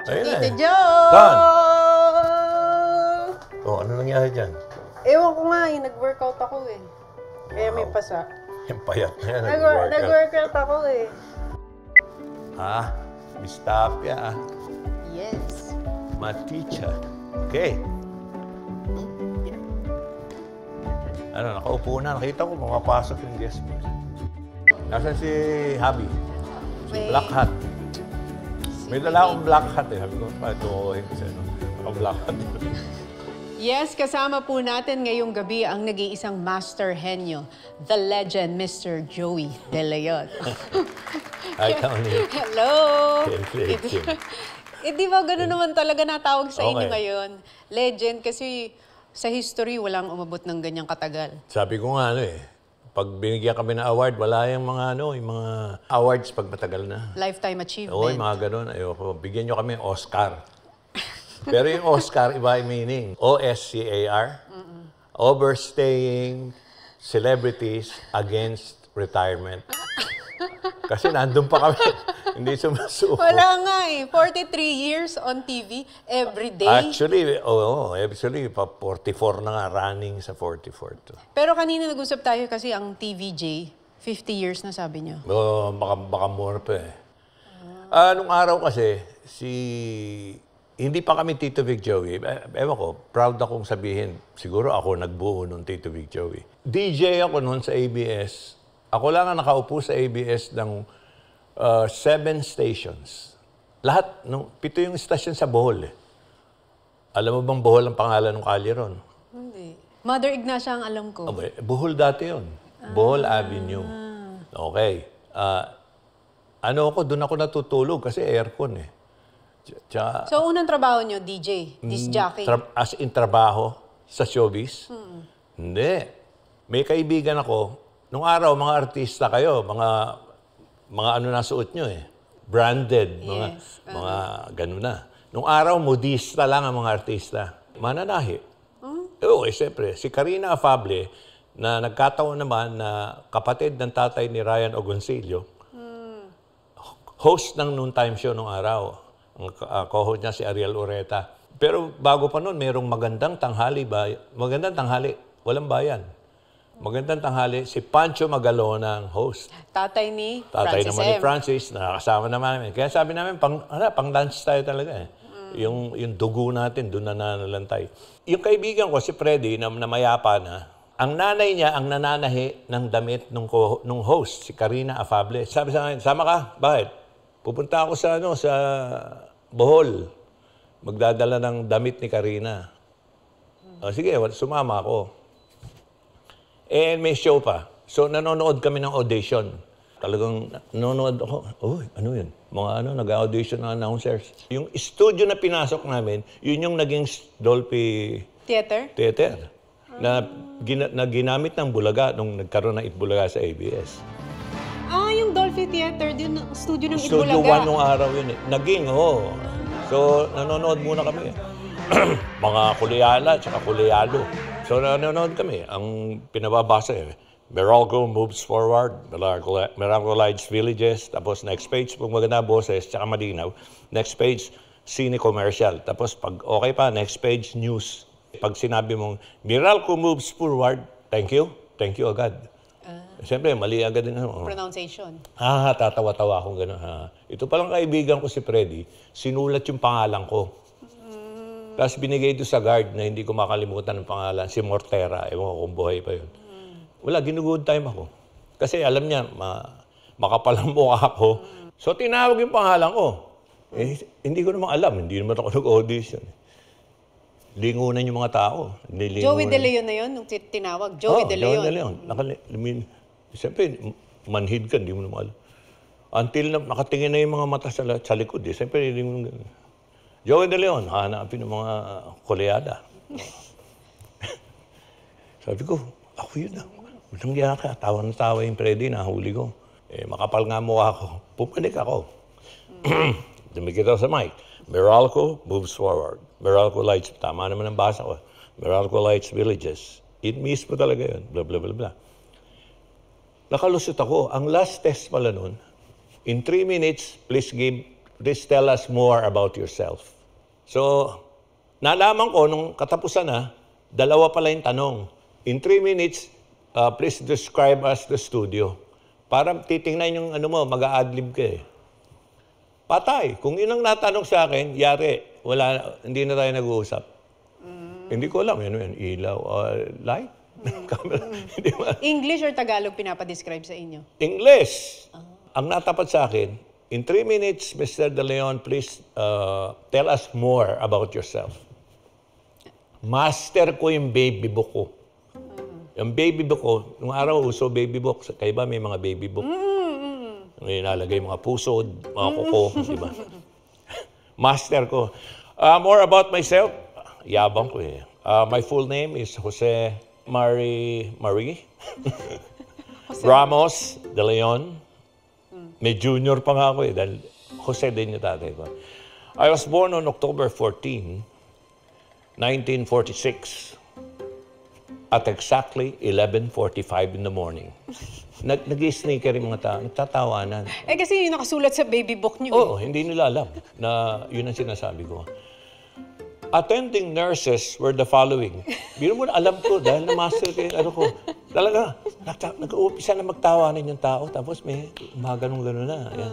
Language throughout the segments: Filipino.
Ayun na Tito eh. Joe! Don! Oh, ano nangyari dyan? Ewan ko nga eh, nag-workout ako eh. Kaya may pasa. Yung payat na yan, nag-workout. Nag-workout ako eh. Ah, Miss Tapia. Yes. My teacher. Okay. Ano, nakaupo na. Nakita ko, pumapasok yung guest mo. Nasaan si Habi? Si Black Hat. May dala akong Black Hat eh. Sabi ko, patukohin ko sa'yo. Naka-Black Hat. Yes, kasama po natin ngayong gabi ang nag-iisang master henyo, the legend, Mr. Joey De Leon. Hi, Tony. Hello! Di ba gano'n naman talaga natawag sa inyo ngayon? Legend kasi sa history walang umabot ng ganyang katagal. Sabi ko nga pag binigyan kami ng award, wala yung mga yung mga awards pag matagal na. Lifetime achievement. Oo, yung mga ganun. Ayoko. Bigyan nyo kami ng Oscar. Pero yung Oscar, iba yung meaning. O-S-C-A-R. Overstaying celebrities against retirement. Kasi nandun pa kami. Hindi sumasuko. Wala nga eh. 43 years on TV, every day. Actually, actually, 44 na nga, running sa 44 to. Pero kanina nag-usap tayo kasi ang TVJ, 50 years na sabi niyo. Baka more pa eh. Nung araw kasi, hindi pa kami Tito Vic Joey. Ewan ko, proud akong sabihin, siguro ako nagbuo nung Tito Vic Joey. DJ ako noon sa ABS. Ako lang ang nakaupo sa ABS ng 7 stations. Lahat, 7 yung station sa Bohol eh. Alam mo bang Bohol ang pangalan ng kalye ron? Hindi. Mother Ignacia ang alam ko. Bohol dati yun. Bohol Avenue. Okay. Doon ako natutulog kasi aircon eh. So, unang trabaho nyo, DJ, disc jockey? As in trabaho sa showbiz? Hindi. May kaibigan ako. Nung araw, mga artista kayo, mga ano na suot nyo eh. Branded, mga ganun na. Nung araw, modista lang ang mga artista. Mananahi. Oo, siyempre. Si Karina Afable, na nagkataon naman na kapatid ng tatay ni Ryan Ogoncillo, host ng noontime show nung araw. Ang co-host niya si Ariel Ureta. Pero bago pa noon, mayroong magandang tanghali. Magandang tanghali, walang bayan. Magandang tanghali, si Pancho Magalona ang host. Tatay ni Tatay Francis naman ni Francis, nakakasama naman namin. Kaya sabi namin, pang lunch tayo talaga eh. Yung dugo natin, doon na nanalantay. Yung kaibigan ko, si Freddy, na mayapa na, ang nanay niya ang nananahi ng damit nung host, si Karina Afable. Sabi sa akin, sama ka? Bakit? Pupunta ako sa Bohol. Magdadala ng damit ni Karina. Sige, sumama ako. And may show pa. So, nanonood kami ng audition. Talagang nanonood ako. Ano yun? Mga nag-audition ng announcers. Yung studio na pinasok namin, yun yung naging Dolphy Theater. Na ginamit ng Bulaga nung nagkaroon ng Itbulaga sa ABS. Yung Dolphy Theater, studio ng Itbulaga. Studio 1 nung araw yun eh. So, nanonood muna kami. Mga Kulyala, tsaka Kulyalo. So, nanonood kami. Ang pinababasa Meralco moves forward, Meralco Lights Villages, tapos next page, pag maganda boses, tsaka malinaw. Next page, sine commercial. Tapos pag okay pa, next page, news. Pag sinabi mong, Meralco moves forward, thank you agad. Siyempre, mali agad din. Pronunciation. Tatawa-tawa akong gano'n. Ito palang kaibigan ko si Freddy, sinulat yung pangalan ko. Tapos binigay ito sa guard na hindi ko makalimutan ng pangalan, si Mortera. Ewan ko kung buhay pa yun. Wala, ginugood time ako. Kasi alam niya, makapalang mukha ako. So tinawag yung pangalan ko. Hindi ko naman alam, hindi naman ako nag-audition. Lingunan yung mga tao. Joey De Leon na yun, nung tinawag. Joey De Leon. Joey De Leon. Siyempre, manhid ka, hindi mo naman alam. Until nakatingin na yung mga mata sa likod. Siyempre, hindi mo naman. Joey De Leon, hanapin ng mga koleada. Sabi ko, ako yun na. Walang yaka. Tawa na tawa yung Freddy, nahuli ko. Makapal nga mukha ako. Pupanik ako. Dumikit ako sa mic. Meralco moves forward. Meralco Lights, tama naman ang basa ko. Meralco Lights Villages. It mismo talaga yun. Blah, blah, blah, blah. Nakalusot ako. Ang last test pala nun, in 3 minutes, please give please tell us more about yourself. So, nalaman ko nung katapusan na, dalawa pala yung tanong. In 3 minutes, please describe us the studio. Para titingnan yung mag-a-adlib ka eh. Patay. Kung yun ang natanong sa akin, yari, hindi na tayo nag-uusap. Hindi ko alam, yan, ilaw, light, camera. English or Tagalog pinapadescribe sa inyo? English. Ang natapat sa akin, in 3 minutes, Mr. De Leon, please tell us more about yourself. Master ko yung baby book ko. Yung baby book ko, nung araw uso baby book, kaya ba may mga baby book? May nalagay mga puso, mga kuko, di ba? Master ko. More about myself, yabang ko eh. My full name is Jose Marie Ramos De Leon. May junior pa nga ako eh, dahil Jose din yung tatay ko. I was born on October 14, 1946, at exactly 11:45 in the morning. Nag-sneaker yung mga tao, nagtatawanan. Kasi yung nakasulat sa baby book niyo. Oo, hindi nila alam na yun ang sinasabi ko. Attending nurses were the following. Biro mo na alam ko dahil na-master ko Talaga, nag-uumpisa na magtawanan yung tao, tapos may ganun-ganun na. Yan.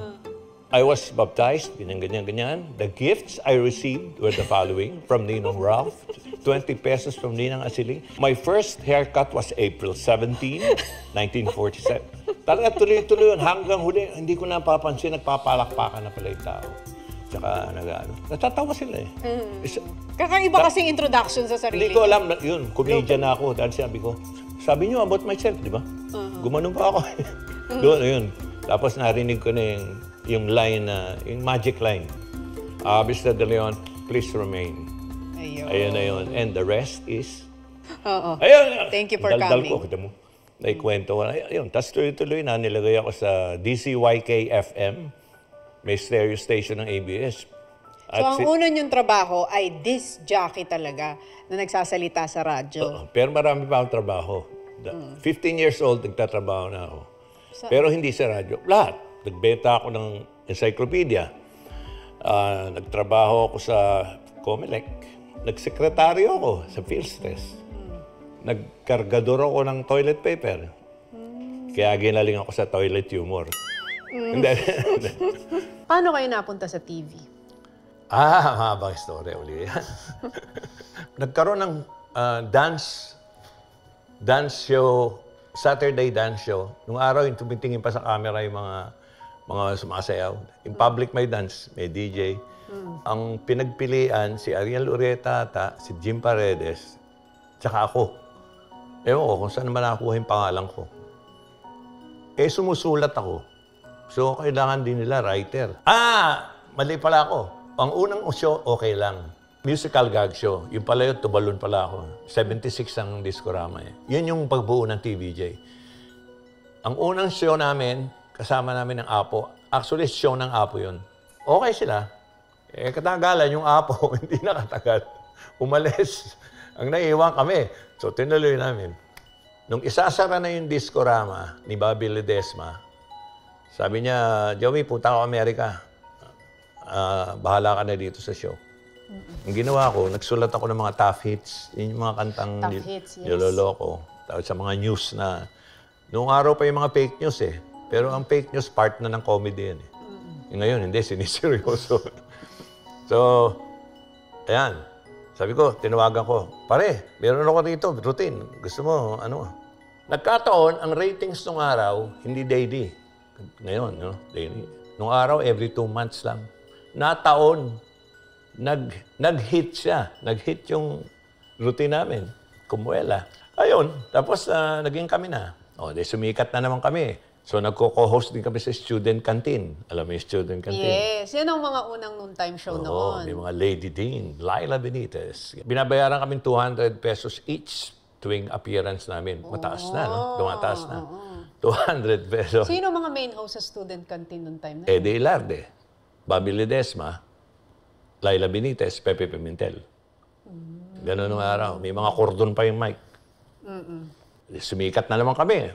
I was baptized, ganyan. The gifts I received were the following, from Ninong Ralph, 20 pesos from Ninang Asiling. My first haircut was April 17, 1947. Talaga tuloy-tuloy yun, hanggang huli, hindi ko napapansin, nagpapalakpakan na pala yung tao. Tsaka natatawa sila eh. Kakaiba kasing introduction sa sarili. Hindi ko alam, yun, comedian na ako, dahil sabi niyo about myself, di ba? Gumanon pa ako. Doon, yun. Tapos narinig ko na yung line, yung magic line. Mr. De Leon, please remain. Ayun na yun. And the rest is... Oo. Ayun! Thank you for daldal coming. ko, kita mo. Naikwento ko. Ayun, tapos tuloy-tuloy na nilagay ako sa DCYK FM. May stereo station ng ABS. So, ang una niyong trabaho ay disc jockey talaga na nagsasalita sa radyo. Pero marami pa akong trabaho. 15 years old, nagtatrabaho na ako. Pero hindi sa radyo. Lahat. Nagbenta ako ng encyclopedia. Nagtrabaho ako sa Comelec. Nagsekretaryo ako sa PhilStress. Nagkargador ako ng toilet paper. Kaya ginaling ako sa toilet humor. Paano kayo napunta sa TV? Mahabang story uli. Nagkaroon ng dance show, Saturday dance show. Nung araw, yung tumitingin pa sa camera yung mga sumasayaw. In public may dance, may DJ. Ang pinagpilian, si Ariel Ureta, si Jim Paredes, tsaka ako. Ewan ko kung saan naman nakakuha yung pangalan ko. Sumusulat ako. So, kailangan din nila writer. Mali pala ako. Ang unang show, okay lang. Musical gag show. Yung pala yun, tubalon pala ako. 76 ang Discorama eh. Yun yung pagbuo ng TVJ. Ang unang show namin, kasama namin ng Apo. Actually, show ng Apo yun. Okay sila. Katagalan yung Apo, hindi nakatagal. Umalis. Ang naiiwan kami. So, tinuloy namin. Nung isasara na yung Discorama ni Bobby Ledesma, sabi niya, Joey, punta ako Amerika. Bahala ka na dito sa show. Ang ginawa ko, nagsulat ako ng mga tough hits. Yun yung mga kantang niloloko. Tapos sa mga news na... Noong araw pa yung mga fake news eh. Pero ang fake news, part na ng comedy yan eh. Ngayon, hindi, siniseryoso. So, ayan. Sabi ko, tinawagan ko, pare, meron ako dito, routine. Gusto mo, Nagkataon, ang ratings nung araw, hindi daily. Ngayon, daily. Nung araw, every 2 months lang. Nataon, nag-hit siya. Nag-hit yung routine namin. Kumuela. Ayun, tapos naging kami na. Sumikat na naman kami. So, nagko-co-host din kami sa Student Canteen. Alam mo yung Student Canteen? Yes. Yan ang mga unang noontime show noon. May mga Lady Dean, Laila Benitez. Binabayaran kami 200 pesos each tuwing appearance namin. Mataas na, no? Tumataas na. 200 pesos. Sino mga main host sa Student Canteen noong time na? Eddie Ilarde, Bobby Ledesma, Laila Benitez, Pepe Pimentel. Ganun nung araw. May mga cordon pa yung mic. Sumikat na naman kami.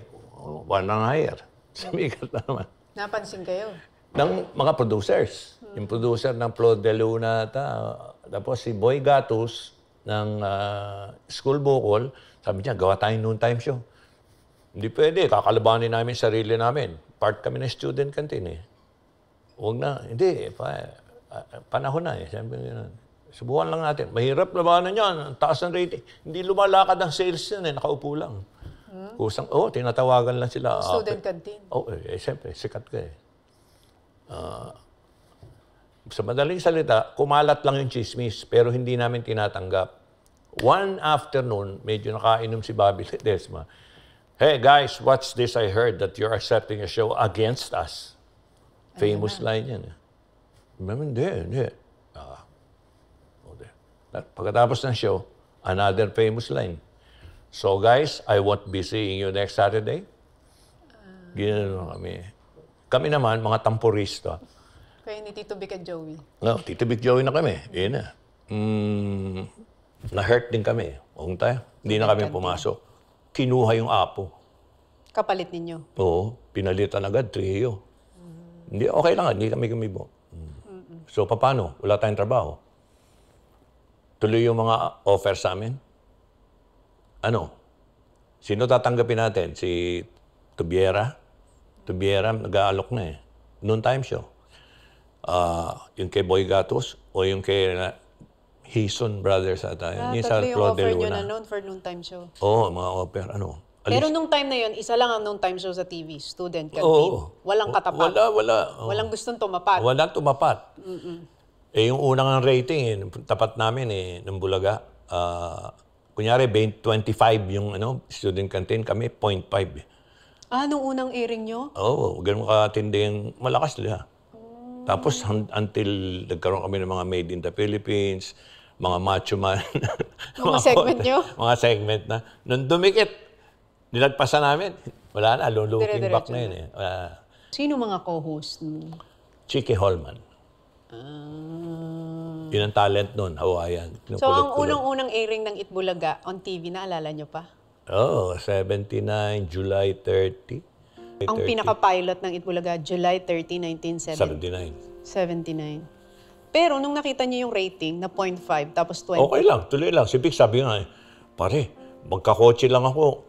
One and a half year. Sumikat na naman. Napansin kayo? ng mga producers. Yung producer ng Flo de Luna, tapos si Boy Gatus ng School Bukol, sabi niya, gawa tayong noontime show. Hindi pwede, kakalabanin namin sarili namin. Part kami ng student canteen eh. Huwag na, hindi, panahon na eh. Sabi niya, subukan lang natin. Mahirap labanan yan, ang taas ng rating. Hindi lumalakad ang sales yan eh, nakaupo lang. Kusang, tinatawagan lang sila. Student canteen. Siyempre, sikat ka eh. Sa madaling salita, kumalat lang yung chismis, pero hindi namin tinatanggap. One afternoon, medyo nakainom si Bobby Ledesma. Hey guys, what's this I heard that you're accepting a show against us? Famous line yan. Hindi. Pagkatapos ng show, another famous line. So guys, I won't be seeing you next Saturday. Ginano kami. Kami naman, mga tampurista. Kaya ni Tito Vic at Joey. No, Tito Vic Joey na kami. Yun na. Na-hurt din kami. Huwag tayo. Hindi na kami pumasok. Kinuha yung apo. Kapalit ninyo? Oo. Pinalitan agad, trio. Hindi, okay lang. Hindi kami gumibo. So, paano? Wala tayong trabaho. Tuloy yung mga offer sa amin. Ano? Sino tatanggapin natin? Si Tubiera? Tubiera, nag-aalok na eh. Noon time show. Yung kay Boy Gatos o yung kay Hison Brothers ata. Yung Tatlo yung offer nyo na noon for noon time show. Oo, mga offer. Pero nung time na yun, isa lang ang noon time show sa TV, student canteen. Walang katapat. Wala. Walang gustong tumapat. Walang tumapat. Yung unang rating, tapat namin ng Bulaga. Kunyari, 25 yung student canteen, kami 0.5. Nung unang airing nyo? Oo, ganun katindi yung malakas nila. Tapos until nagkaroon kami ng mga Made in the Philippines, mga macho man. Mga segment nyo? Mga segment na. Nung dumikit, nilagpasan namin. Wala na, looking back na yun eh. Sino mga co-host? Chicky Holman. Yun ang talent nun, Hawaiian. So, ang unang-unang airing ng Itbulaga on TV, naalala nyo pa? 79, July 30. Ang pinaka-pilot ng Itbulaga, July 30, 1979. 79. Pero nung nakita niyo yung rating na 0.5 tapos 20. Okay lang, tuloy lang. Si Vic sabi nga pare, magkakotse lang ako.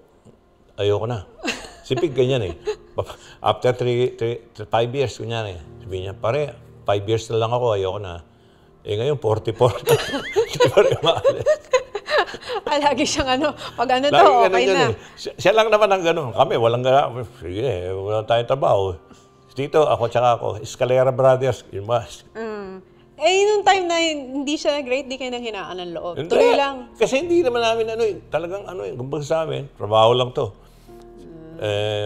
Ayoko na. Si Vic ganyan eh. After 5 years, kunyan eh. Sabi niya, pare, 5 years na lang ako, ayoko na. Ngayon, 44 na. Hindi pa rin maalis. Lagi siyang pag okay na. Siya lang naman ang ganun. Kami, walang gano'n. Sige, wala tayong trabaho. Dito, ako tsaka ako, Escalera Brothers. Yun ba? Nung time na hindi siya nag-rate, di kayo nang hinaan ng loob. Hindi, Tuloy lang. Kasi hindi naman namin talagang kumbaga sa amin, trabaho lang to.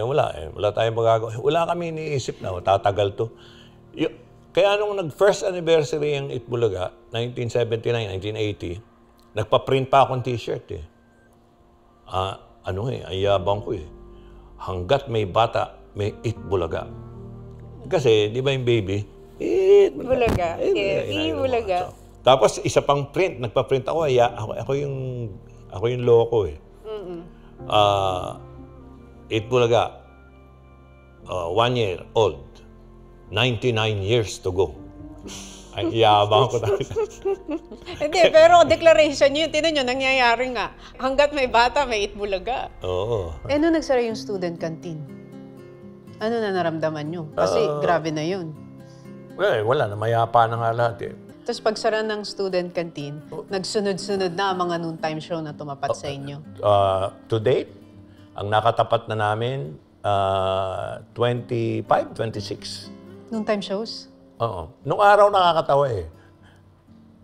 Wala tayong magagawa. Wala kami iniisip na, tatagal to. Kaya nung nag-first anniversary ang Itbulaga, 1979, 1980, nagpa-print pa akong t-shirt eh. Ang yabang ko eh. Hanggat may bata, may Itbulaga. Kasi, di ba yung baby? Itbulaga. Itbulaga. Tapos, isa pang print. Nagpa-print ako. Ako yung loko eh. Itbulaga. 1 year old. 99 years to go. Ay, yabang ko talaga. Hindi, pero declaration nyo, tinan nyo, nangyayari nga. Hanggat may bata, may Itbulaga. Oo. Nung nagsara yung student canteen, ano na naramdaman nyo? Kasi grabe na yun. Wala na. Mayapa na nga lahat eh. Tapos pagsara ng student canteen, nagsunod-sunod na ang mga noontime show na tumapat sa inyo. To date, ang nakatapat na namin, 25, 26. Noontime shows? Oo. Nung araw nakakatawa eh.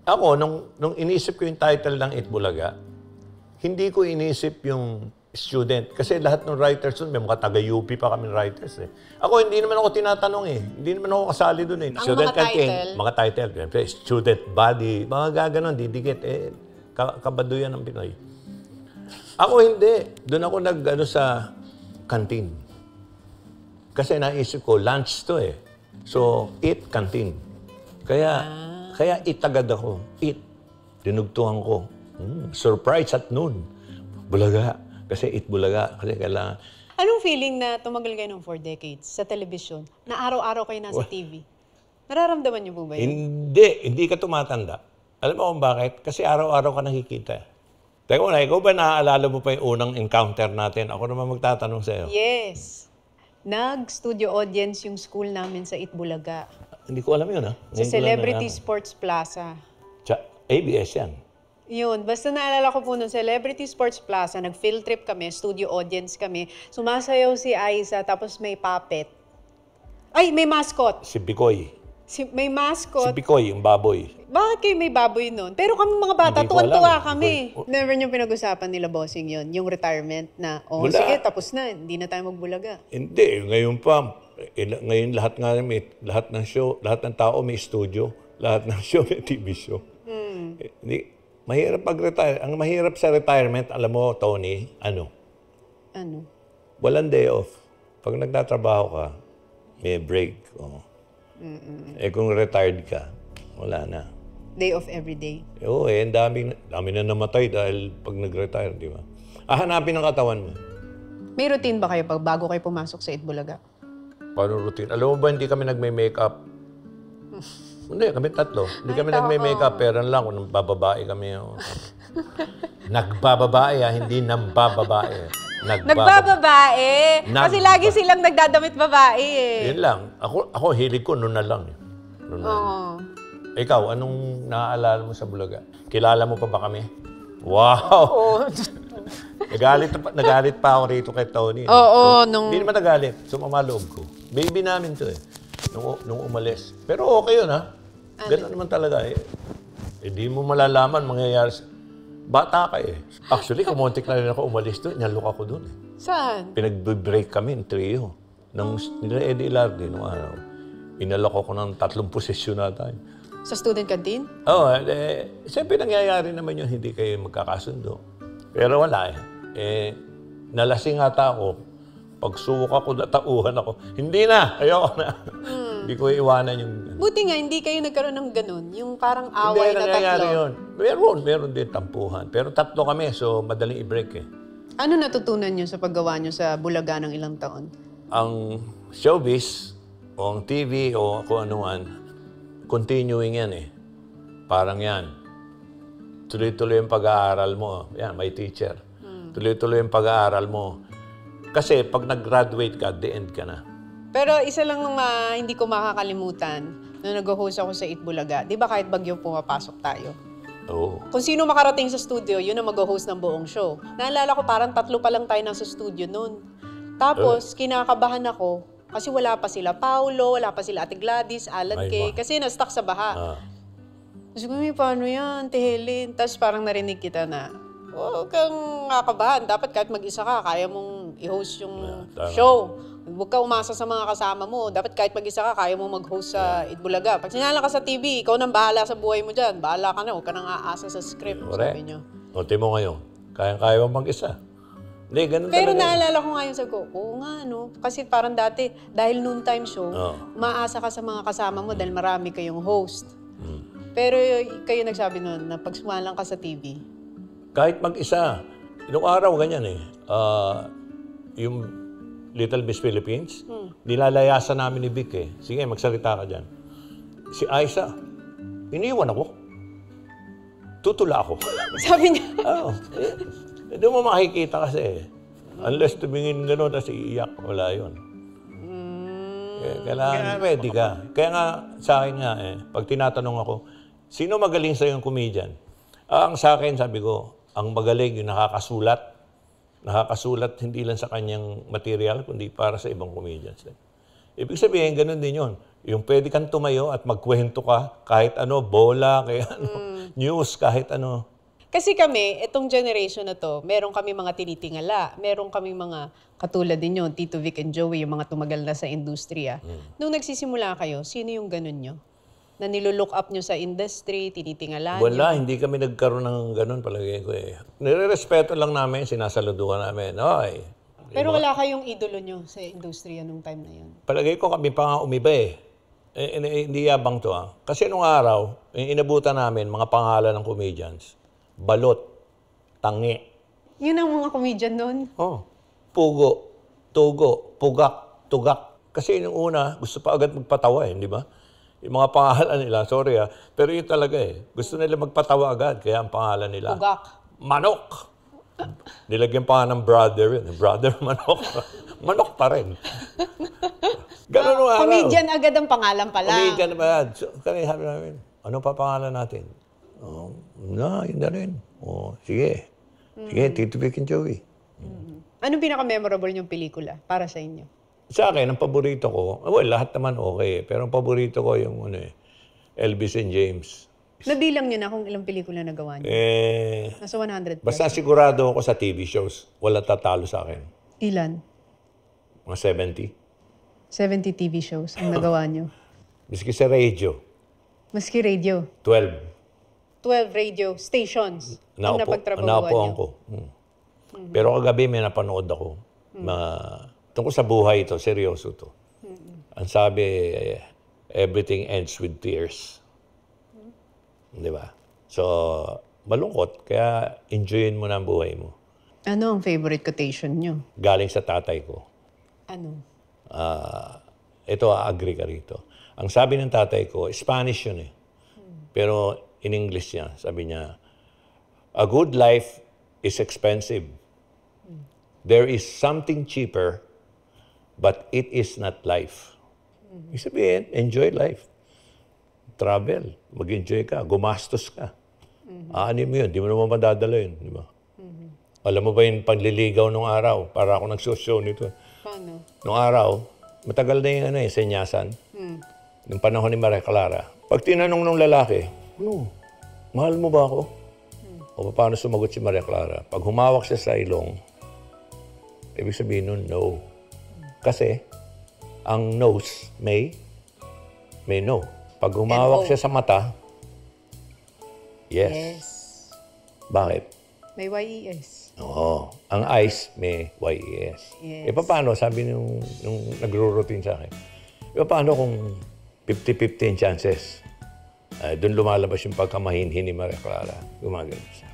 Ako, nung inisip ko yung title ng Itbulaga, hindi ko inisip yung student. Kasi lahat ng writers doon, may mga taga-UP pa kami writers eh. Ako, hindi naman ako tinatanong eh. Hindi naman ako kasali doon eh. Ang student mga title, student body, mga gaganon, didikit eh. Kabaduyan ng Pinoy. Ako hindi. Doon ako sa canteen. Kasi naisip ko, lunch to eh. So, eat canteen. Kaya eat agad ako. Eat. Dinugtuhan ko. Surprise at noon. Bulaga. Kasi eat Bulaga. Kasi kailangan. Anong feeling na tumagal kayo ng 4 decades sa television, na araw-araw kayo nasa TV? Nararamdaman niyo po ba yun? Hindi ka tumatanda. Alam mo kung bakit? Kasi araw-araw ka nakikita. Teka muna, ikaw ba naaalala mo pa yung unang encounter natin? Ako naman magtatanong sa'yo. Yes. Nag-studio audience yung school namin sa Itbulaga. Hindi ko alam yun, ha? Sa Celebrity Sports Plaza. ABS yan. Yun, basta naalala ko po nung Celebrity Sports Plaza, nag-field trip kami, studio audience kami, sumasayaw si Aiza, tapos may puppet. Ay, may mascot. Si Bikoy. May mascot. Si Bikoy, yung baboy. Bakit kayo may baboy nun? Pero kami mga bata, Hindi ko tuwan-tuwa alam. kami. Never nyo pinag-usapan nila, bossing yun, yung retirement na, Wala. sige, tapos na, hindi na tayo magbulaga. Hindi, ngayon pa. Ngayon lahat nga lahat ng show, lahat ng tao may studio. Lahat ng show may TV show. Mahirap pag-retire. Ang mahirap sa retirement, alam mo, Tony, Ano? walang day off. Pag nagtatrabaho ka, may break. Kung retired ka, wala na. Day off every day. Oo, ang dami na namatay dahil pag nag-retire, di ba? Hanapin ang katawan mo. May routine ba kayo pag bago kayo pumasok sa Itbulaga? Paano routine? Alam mo ba, hindi kami nagme-makeup. Hindi, kami tatlo. Hindi kami nagme-makeup, pero lang kung bababae kami. Nagbababae, hindi nambababae. Nagbababae! Kasi lagi silang nagdadamit babae eh. Yun lang. Ako hilig ko, noon na lang. Ikaw, anong naaalala mo sa Bulaga? Kilala mo pa ba kami? Wow! Nagalit pa ako rito kay Tony. Oo, Hindi naman nagalit. Sumama loob ko. Baby namin to eh. Nung umalis. Pero okay yun ha. Ganun naman talaga eh. Di mo malalaman mangyayari bata ka eh. Actually, kumontik na rin ako umalis doon. Nyalok ako doon eh. Saan? Pinag-break kami ng trio. Nila Eddie Ilardi nung araw. Inalok ako ng 3 posisyon na tayo. Sa student canteen? Oo, siyempre nangyayari naman yun, hindi kayo magkakasundo. Pero wala eh. Nalasing ata ako. Pagsubok ako, natauhan ako. Hindi na! Ayoko na. Hindi ko iwanan yung... Buti nga, hindi kayo nagkaroon ng ganun. Yung parang away na nangyayari tatlo. yun. Meron din tampuhan. Pero 3 kami, so madaling i-break eh. Ano natutunan nyo sa paggawa nyo sa Bulaga ng ilang taon? Ang showbiz, o ang TV, o kung anuman, continuing yan eh. Parang yan. Tuloy-tuloy yung pag-aaral mo. Yan, may teacher. Tuloy-tuloy yung pag-aaral mo. Kasi pag nag-graduate ka, the end ka na. Pero isa lang hindi ko makakalimutan nung nag-host ako sa Itbulaga. Di ba kahit bagyo pumapasok tayo? Oo. Kung sino makarating sa studio, yun ang mag-host ng buong show. Naalala ko parang 3 pa lang tayo nasa studio noon. Tapos, kinakabahan ako kasi wala pa sila Paulo, wala pa sila Ate Gladys, Alan Kay, kasi na-stuck sa baha. Kasi paano yan, Helen? Tapos parang narinig kita na, huwag kang kakabahan. Dapat kahit mag-isa ka, kaya mong i-host yung show. Huwag ka umasa sa mga kasama mo. Dapat kahit mag-isa ka, kaya mong mag-host sa Itbulaga. Pag sinala ka sa TV, ikaw nang bahala sa buhay mo dyan. Bahala ka na, huwag ka nang aasa sa script. Sabi nyo. O, mo ngayon, kaya mo mag-isa. Hindi, ganun Pero talaga. naalala ko nga yung sabi ko, oo nga, no? Kasi parang dati, dahil noontime show, maasa ka sa mga kasama mo dahil marami kayong host. Pero kayo nagsabi noon na pag sumalang ka sa TV, Kahit mag-isa. Noong araw, ganyan eh. Yung Little Miss Philippines, nilalayasan namin ni Vic eh. Sige, magsalita ka dyan. Si Aiza, iniwan ako. Tutula ako. sabi niya, Oo. Doon mo makikita kasi. Unless tumingin gano'n, tapos iiyak, wala yun. Kailangan ready ka. Kaya nga, sa akin nga pag tinatanong ako, sino magaling sa yung comedian? Ang sa akin, sabi ko, ang magaling yung nakakasulat. Nakakasulat hindi lang sa kanyang material, kundi para sa ibang comedians. Ibig sabihin, ganun din yun. Yung pwede kang tumayo at magkwento ka, kahit ano, bola, kaya news, kahit ano. kasi kami, itong generation na to, meron kami mga tinitingala, meron kami mga katulad ninyo, Tito Vic and Joey, yung mga tumagal na sa industriya. Nung nagsisimula kayo, sino yung ganun nyo? Na nilulook up nyo sa industry, tinitingala nyo? Wala, hindi kami nagkaroon ng ganun palagay ko eh. Nire-respeto lang namin, sinasaluduhan namin. Oy. Pero wala kayong idolo nyo sa industriya nung time na yun? Palagay ko kami pa nga umiba eh. Hindi yabang to ah. Kasi nung araw, inabutan namin mga pangalan ng comedians. Balot, Tangi. Yun ang mga comedian nun? Oh, Pugo. Tugo, Pugak, Tugak. Kasi yung una, gusto pa agad magpatawa di ba? Yung mga pangalan nila, sorry pero yun talaga Gusto nila magpatawa agad, kaya ang pangalan nila. Pugak. Manok. Nilagyan pa nga ng brother yun. Brother Manok. Manok pa rin. Ganun ang araw. Comedian agad ang pangalan pala. Comedian ba? So, kaya sabi namin, ano pa pangalan natin? Yun na rin. Sige. Sige, Tito Vic and Joey. Anong pinaka-memorable yung pelikula para sa inyo? Sa akin, ang paborito ko, lahat naman okay. Pero ang paborito ko yung Elvis and James. Nabilang nyo na kung ilang pelikula nagawa nyo? Nasa 100 plus. Basta sigurado ako sa TV shows. Wala tatalo sa akin. Ilan? Mga 70. 70 TV shows ang nagawa nyo. Miski sa radio, Maski radio. 12. 12 radio stations ang napagtrabahuan Naupuan nyo. ko. Pero kagabi may napanood ako. Tungkol sa buhay ito, seryoso to. Ang sabi, everything ends with tears. Di ba? So, malungkot. Kaya enjoyin mo na ang buhay mo. Ano ang favorite quotation nyo? Galing sa tatay ko. Ano? Ito, agree ka rito. Ang sabi ng tatay ko, Spanish yun Pero in English niya, sabi niya, a good life is expensive. There is something cheaper, but it is not life. Ibig sabihin, enjoy life. Travel, mag-enjoy ka, gumastos ka. Aanin mo yun, di mo naman madadala yun, di ba? Alam mo ba yung panliligaw nung araw? Para ako nagsushow nito. Paano? Nung araw, matagal na yung senyasan. Nung panahon ni Maria Clara. Pag tinanong ng lalaki, mahal mo ba ako? O paano sumagot si Maria Clara? Pag humawak siya sa ilong, ibig sabihin nun, no. Kasi, ang nose may no. Pag humawak siya sa mata, yes. Bakit? May YES. Oo. Ang eyes may YES. Yes. Paano? Sabi nung nagro-routine sa akin. Paano kung 50-50 yung chances? Doon lumalabas yung pagkamahinhin ni Maria Clara. Gumagano siya.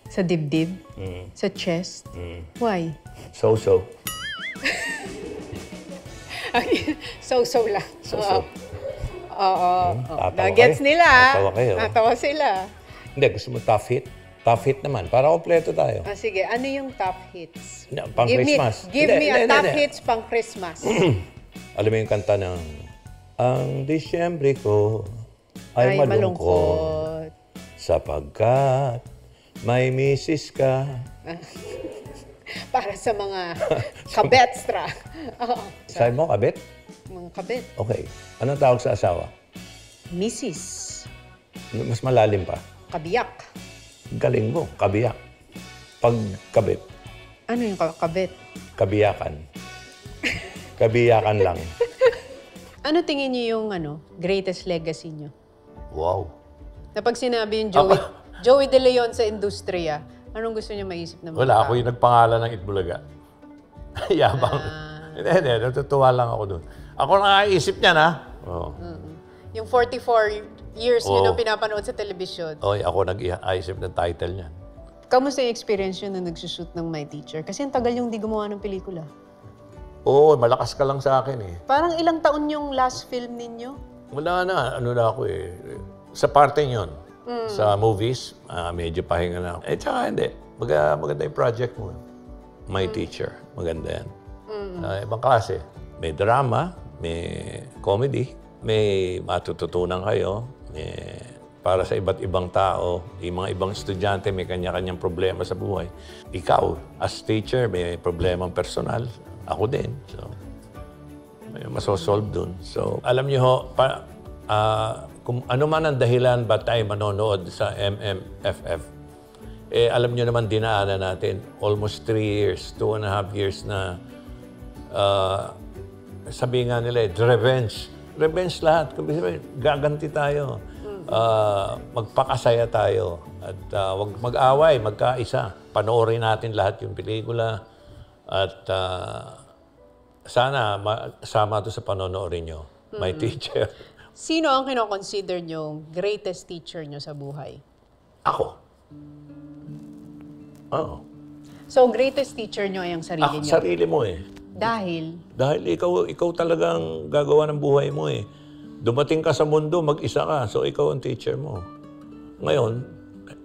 Sa dibdib? Sa chest? Why? So-so. So-so lang. So-so. Oo. Tatawa Gets kayo. nila. Tatawa kayo. Natawa sila. Hindi, gusto mo tough hit? Tough hit naman. Para kompleto tayo. Sige, ano yung top hits? Pang Christmas. Give me a top Hindi. hits pang Christmas. Alam mo yung kanta ng Ang Disyembre ko ay malungkot sapagkat may misis ka. Para sa mga kabetstra. Oo. Sabi mo, kabit? Mga kabet. Okay. Anong tawag sa asawa? Mrs. Mas malalim pa. Kabiyak. Galing mo, kabiyak. Pag kabit, Ano yung kabet? kabiyakan. Kabiyakan lang. Ano tingin niyo yung greatest legacy niyo? Wow. Na pag sinabi yung Joey De Leon sa industriya, anong gusto niyo maisip na mga Wala, tao? ako yung nagpangalan ng Itbulaga. Yabang. Hindi, natutuwa lang ako doon. Ako nakaisip niya na. Oo. Yung 44 years niyo Oo. nang pinapanood sa telebisyon. Oy, ako nag-iisip ng title niya. Kamusta yung experience yun na nagsushoot ng My Teacher? Kasi ang tagal yung di gumawa ng pelikula. Oo, malakas ka lang sa akin Parang ilang taon yung last film ninyo? Wala na, na ako Sa parte yun. Sa movies, medyo pahinga na ako. Tsaka hindi. Maganda yung project mo. My Teacher. Maganda yan. Ibang klase. May drama, may comedy, may matututunan kayo, para sa iba't ibang tao, yung mga ibang estudyante may kanya-kanyang problema sa buhay. Ikaw, as teacher, may problemang personal. Ako din. So, may masosolve dun. So, alam niyo ho, kung ano man ang dahilan ba't tayo manonood sa MMFF, alam niyo naman dinaanan natin almost 3 years, 2.5 years na sabi nga nila, revenge. Revenge lahat. Gaganti tayo. Magpakasaya tayo. At wag mag-away, magkaisa. Panoorin natin lahat yung pelikula. At sana sama to sa panonoorin nyo. My Teacher. Sino ang kinoconsider nyo greatest teacher nyo sa buhay? Ako. Oo. So, greatest teacher nyo ay ang sarili nyo. Sarili mo eh. Dahil, Dahil ikaw talagang gagawa ng buhay mo eh. Dumating ka sa mundo, mag-isa ka. So, ikaw ang teacher mo. Ngayon,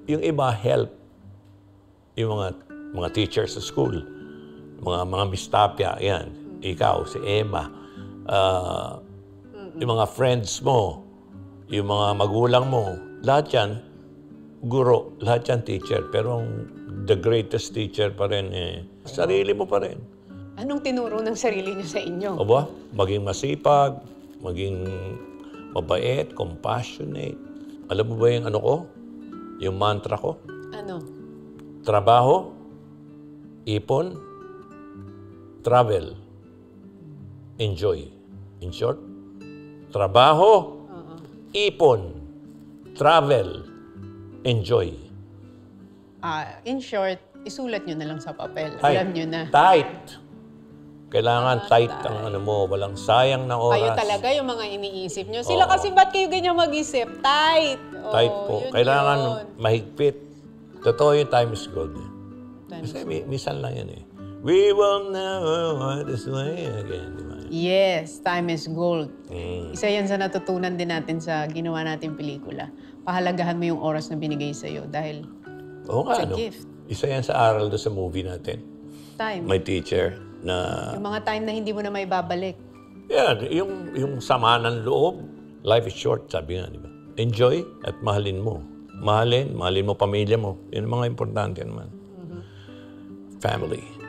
yung iba, help. Yung mga teachers sa school. Mga Miss Tapia, yan. Ikaw, si Emma. Yung mga friends mo. Yung mga magulang mo. Lahat yan, guro. Lahat yan, teacher. Pero the greatest teacher pa rin eh. Sarili mo pa rin. anong tinuro ng sarili nyo sa inyo? Aba, maging masipag, maging mabait, compassionate. Alam mo ba yung ano ko? Yung mantra ko? Ano? Trabaho, ipon, travel, enjoy. In short, trabaho, ipon, travel, enjoy. In short, isulat nyo na lang sa papel. Ay, Alam nyo na. Tight. Kailangan tight ang ano mo, walang sayang na oras. Kayo talaga yung mga iniisip nyo. Sila kasi ba't kayo ganyan mag-isip? Tight. Tight po. Yun Kailangan yun. mahigpit. Totoo yung time is gold. Eh. Time Kasi minsan lang yan eh. We will never walk this way again. Di ba? Yes, time is gold. Mm. Isa yan sa natutunan din natin sa ginawa nating pelikula. Pahalagahan mo yung oras na binigay sa'yo dahil Oo nga, it's a no? gift. Isa yan sa aral doon sa movie natin. Time. May teacher na, Yung mga time na hindi mo na may babalik. yan, yung sama ng loob. Life is short, sabi nga, di ba? Enjoy at mahalin mo. Mahalin mo pamilya mo. Yun ang mga importante naman. Family.